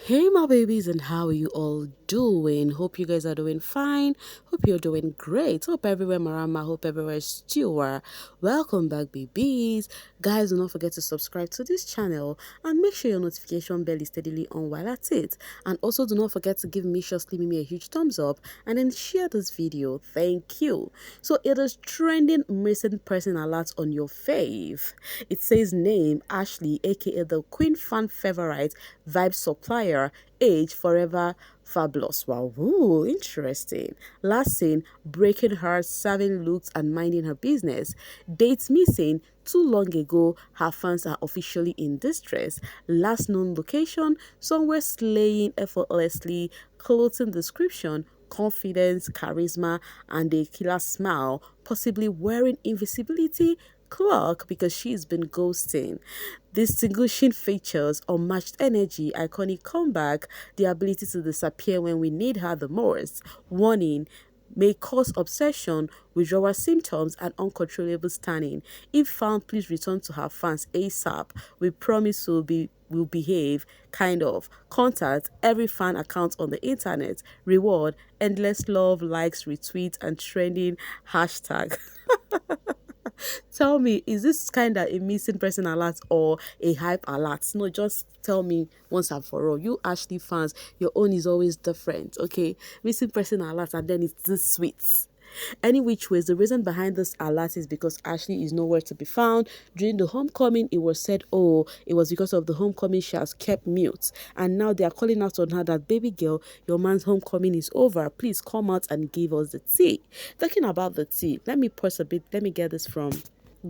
Hey my babies, and how are you all doing? Hope you guys are doing fine. Hope you're doing great. Hope everywhere marama, hope everywhere stewer. Welcome back babies. Guys, do not forget to subscribe to this channel and make sure your notification bell is steadily on while at it. And also do not forget to give me a huge thumbs up and then share this video. Thank you. So it is trending missing person alert on your fave. It says name Ashley, aka the Queen fan favorite vibe supplier, age forever fabulous. Wow, ooh, interesting. Last scene, breaking hearts, serving looks, and minding her business. Dates missing. Too long ago, her fans are officially in distress. Last known location, somewhere slaying effortlessly. Clothing description, confidence, charisma, and a killer smile, possibly wearing invisibility clock because she's been ghosting. Distinguishing features, unmatched energy, iconic comeback, the ability to disappear when we need her the most. Warning, may cause obsession, withdrawal symptoms, and uncontrollable stunning. If found, please return to her fans ASAP. We promise will behave, kind of. Contact every fan account on the internet. Reward, endless love, likes, retweets, and trending hashtag. Tell me, is this kind of a missing person alert or a hype alert? No, just tell me once and for all. You Ashley fans, your own is always different, okay? Missing person alert, and then it's this sweet. Any which ways, the reason behind this alert is because Ashley is nowhere to be found. During the homecoming, it was said, oh, it was because of the homecoming she has kept mute. And now they are calling out on her that, baby girl, your man's homecoming is over. Please come out and give us the tea. Talking about the tea, let me pause a bit. Let me get this from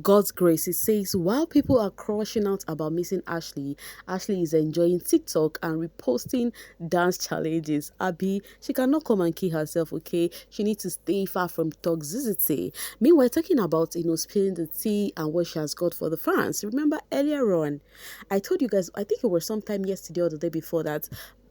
God's grace. It says, while people are crushing out about missing Ashley, Ashley is enjoying TikTok and reposting dance challenges. Abby, she cannot come and kill herself, okay? She needs to stay far from toxicity. Meanwhile, talking about, spilling the tea and what she has got for the fans. Remember earlier on, I told you guys, I think it was sometime yesterday or the day before that,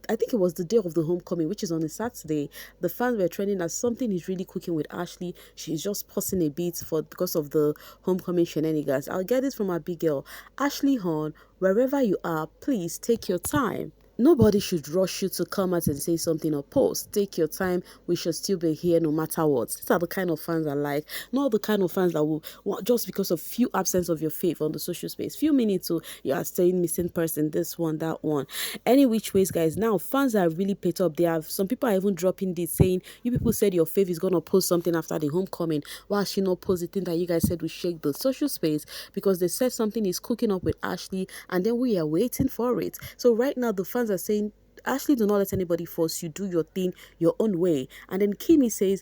I think it was the day of the homecoming, which is on a Saturday. The fans were trending as something is really cooking with Ashley. She's just pausing a bit because of the homecoming shenanigans. I'll get this from Abigail. Ashley Horn, wherever you are, please take your time. Nobody should rush you to come out and say something or post. Take your time. We should still be here no matter what. These are the kind of fans I like. Not the kind of fans that will want just because of few absence of your faith on the social space. Few minutes to you are staying missing person, this one, that one. Any which ways, guys. Now fans are really pit up. They have some people are even dropping this saying you people said your faith is gonna post something after the homecoming. Why is she not posting that you guys said we shake the social space? Because they said something is cooking up with Ashley and then we are waiting for it. So right now the fans are saying, Ashley, do not let anybody force you. Do your thing your own way. And then Kimi says,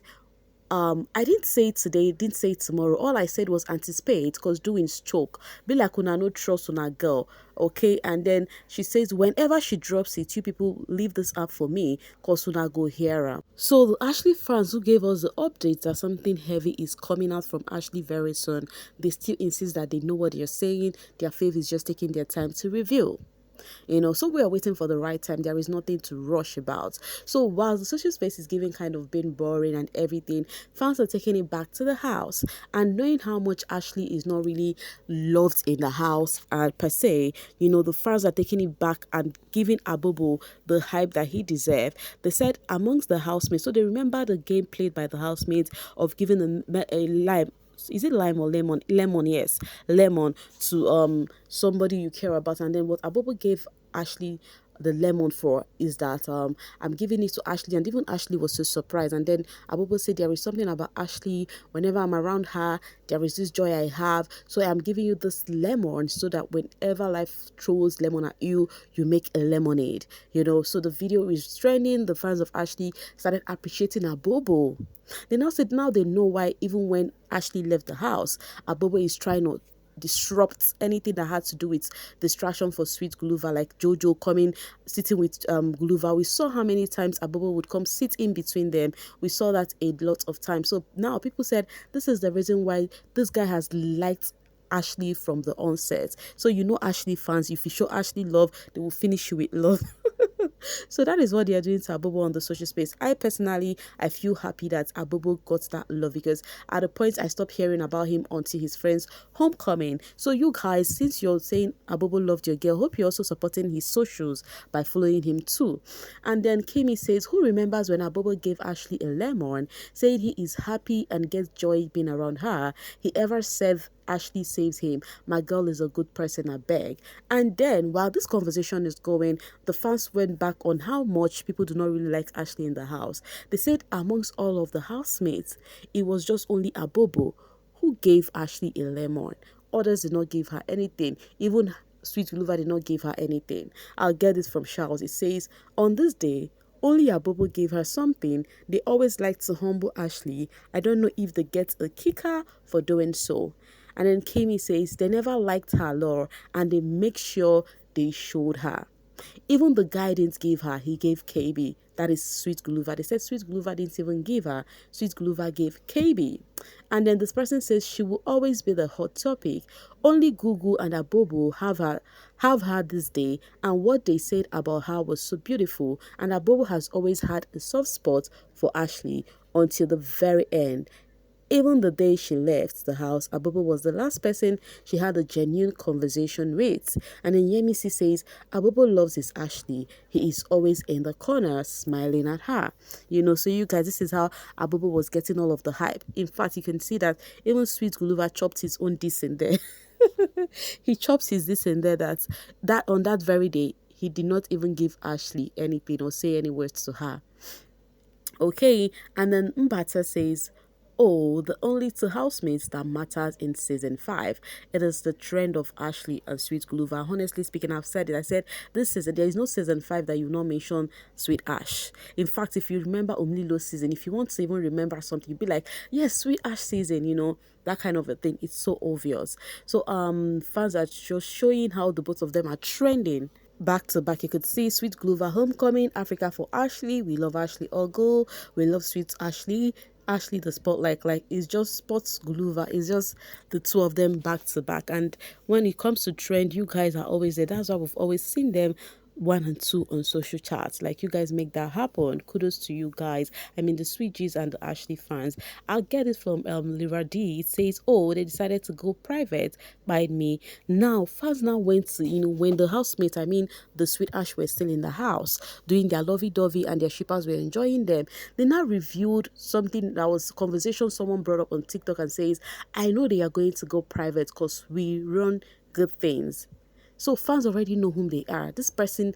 I didn't say it today, didn't say it tomorrow. All I said was anticipate, because doing choke. Be like una no trust on a girl. Okay, and then she says, whenever she drops it, you people leave this up for me, cause una go hear her. So the Ashley fans who gave us the update that something heavy is coming out from Ashley very soon, they still insist that they know what you're saying. Their faith is just taking their time to reveal. So we are waiting for the right time. There is nothing to rush about. So while the social space is giving kind of being boring and everything, fans are taking it back to the house, and knowing how much Ashley is not really loved in the house per se, the fans are taking it back and giving Abobo the hype that he deserved. They said amongst the housemates, so they remember the game played by the housemates of giving a lime, is it lime or lemon? Lemon, yes, lemon to somebody you care about. And then what Abobo gave Ashley the lemon for is that I'm giving it to Ashley, and even Ashley was so surprised. And then Abobo said there is something about Ashley, whenever I'm around her there is this joy I have, so I'm giving you this lemon so that whenever life throws lemon at you, you make a lemonade. So the video is trending. The fans of Ashley started appreciating Abobo. They now said now they know why even when Ashley left the house, Abobo is trying to disrupt anything that had to do with distraction for sweet Guluva, like Jojo coming sitting with Guluva. We saw how many times Abobo would come sit in between them. We saw that a lot of times. So now people said this is the reason why this guy has liked Ashley from the onset. So Ashley fans, if you show Ashley love, they will finish you with love. So that is what they are doing to Abobo on the social space. I personally, I feel happy that Abobo got that love, because at the point I stopped hearing about him until his friend's homecoming. So you guys, since you're saying Abobo loved your girl, hope you're also supporting his socials by following him too. And then Kimi says, who remembers when Abobo gave Ashley a lemon, saying he is happy and gets joy being around her? He ever said Ashley saves him. My girl is a good person, I beg. And then, while this conversation is going, the fans went back on how much people do not really like Ashley in the house. They said amongst all of the housemates, it was just only Abobo who gave Ashley a lemon. Others did not give her anything. Even Sweet Guluva did not give her anything. I'll get this from Charles. It says, on this day, only Abobo gave her something. They always like to humble Ashley. I don't know if they get a kicker for doing so. And then Kami says they never liked her lore and they make sure they showed her. Even the guy didn't give her, he gave KB. That is Sweet Guluva. They said Sweet Guluva didn't even give her. Sweet Guluva gave KB. And then this person says she will always be the hot topic. Only Gugu and Abobo have her this day, and what they said about her was so beautiful. And Abobo has always had a soft spot for Ashley until the very end. Even the day she left the house, Abobo was the last person she had a genuine conversation with. And then Yemisi says, Abobo loves his Ashley. He is always in the corner smiling at her. So you guys, this is how Abobo was getting all of the hype. In fact, you can see that even Sweet Guluva chopped his own diss in there. He chops his this and there that on that very day, he did not even give Ashley anything or say any words to her. Okay, and then Mbata says, oh, the only two housemates that matters in season 5. It is the trend of Ashley and Sweet Guluva. Honestly speaking, I've said it. I said this season, there is no season 5 that you not mention Sweet Ash. In fact, if you remember Omlilo's season, if you want to even remember something, you'd be like, yes, Sweet Ash season, that kind of a thing. It's so obvious. So fans are just showing how the both of them are trending back to back. You could see Sweet Guluva homecoming, Africa for Ashley. We love Ashley Ogo. We love Sweet Ashley. Ashley the spotlight, like it's just Sports Guluva. It's just the two of them back to back. And when it comes to trend, you guys are always there. That's why we've always seen them 1 and 2 on social charts. Like, you guys make that happen. Kudos to you guys. I mean, the Sweet G's and the Ashley fans. I'll get it from Lira D. It says, oh, they decided to go private by me. Now fans now went to, when the housemates, I mean the Sweet Ash, were still in the house doing their lovey-dovey and their shippers were enjoying them. They now reviewed something that was a conversation someone brought up on TikTok and says, I know they are going to go private because we run good things. So fans already know whom they are. This person,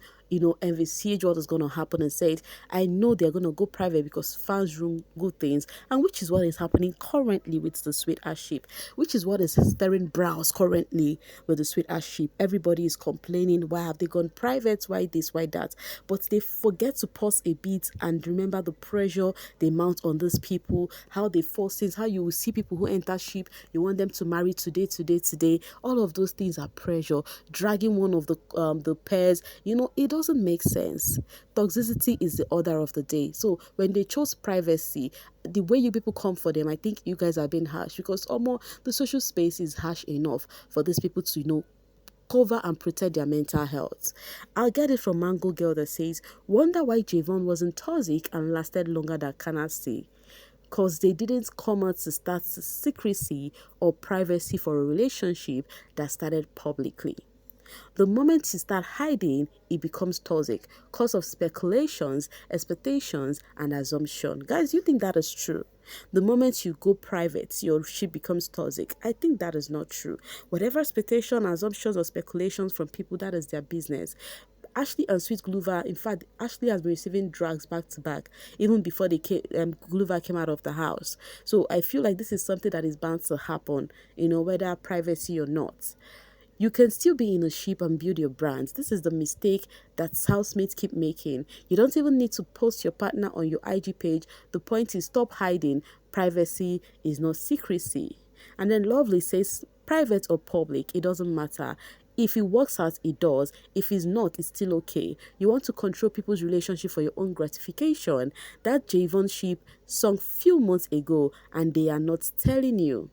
envisaged what is going to happen and said, I know they're going to go private because fans run good things. And which is what is happening currently with the Sweet Ash ship, which is what is stirring brows currently with the Sweet Ash ship. Everybody is complaining, why have they gone private? Why this, why that? But they forget to pause a bit and remember the pressure they mount on these people, how they force things, how you will see people who enter ship, you want them to marry today. All of those things are pressure. Dragging one of the pairs, it doesn't make sense. Toxicity is the order of the day. So when they chose privacy, the way you people come for them, I think you guys are being harsh, because the social space is harsh enough for these people to cover and protect their mental health. I'll get it from Mango Girl that says, wonder why Javon wasn't toxic and lasted longer than Kanasi. Because they didn't come out to start secrecy or privacy for a relationship that started publicly. The moment you start hiding, it becomes toxic, cause of speculations, expectations, and assumption. Guys, you think that is true? The moment you go private, your ship becomes toxic. I think that is not true. Whatever expectation, assumptions, or speculations from people, that is their business. Ashley and Sweet Guluva, in fact, Ashley has been receiving drugs back to back, even before Guluva came out of the house. So I feel like this is something that is bound to happen, whether privacy or not. You can still be in a ship and build your brands. This is the mistake that housemates keep making. You don't even need to post your partner on your IG page. The point is, stop hiding. Privacy is not secrecy. And then Lovely says, private or public, it doesn't matter. If it works out, it does. If it's not, it's still okay. You want to control people's relationship for your own gratification. That Javon ship sung few months ago and they are not telling you.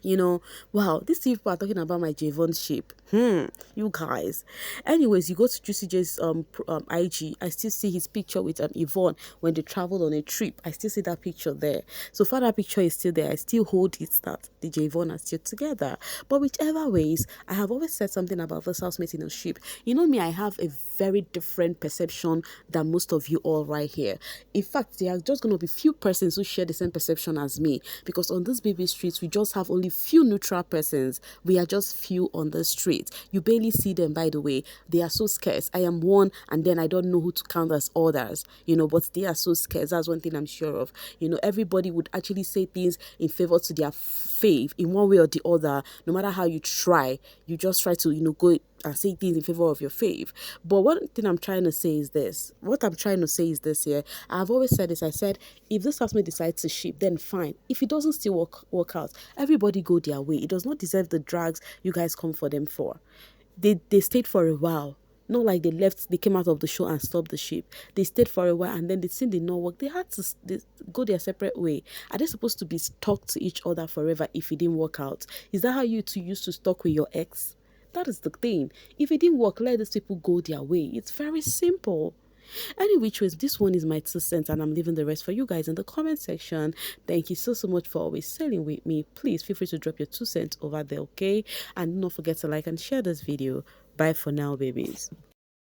you know. Wow, these people are talking about my Javon shape. You guys. Anyways, you go to Juicy J's IG. I still see his picture with Yvonne when they traveled on a trip. I still see that picture there. So far, that picture is still there. I still hold it that the Javon are still together. But whichever ways, I have always said something about this housemate in a ship. You know me, I have a very different perception than most of you all right here. In fact, there are just going to be few persons who share the same perception as me, because on this baby streets we just have only few neutral persons. We are just few on the street. You barely see them, by the way. They are so scarce. I am one, and then I don't know who to count as others, but they are so scarce. That's one thing I'm sure of. Everybody would actually say things in favor to their fave in one way or the other. No matter how you try, you just try to go and say things in favor of your fave. But one thing I'm trying to say is this. What I'm trying to say is this here. I've always said this. I said, if this housemate decides to ship, then fine. If it doesn't still work out, everybody go their way. It does not deserve the drags you guys come for them for. They stayed for a while. Not like they came out of the show and stopped the ship. They stayed for a while, and then the scene did not work. They had to go their separate way. Are they supposed to be stuck to each other forever if it didn't work out? Is that how you two used to stuck with your ex? That is the thing. If it didn't work, let these people go their way. It's very simple. Any which ways, this one is my 2 cents, and I'm leaving the rest for you guys in the comment section. Thank you so much for always sailing with me. Please feel free to drop your 2 cents over there, okay? And don't forget to like and share this video. Bye for now, babies.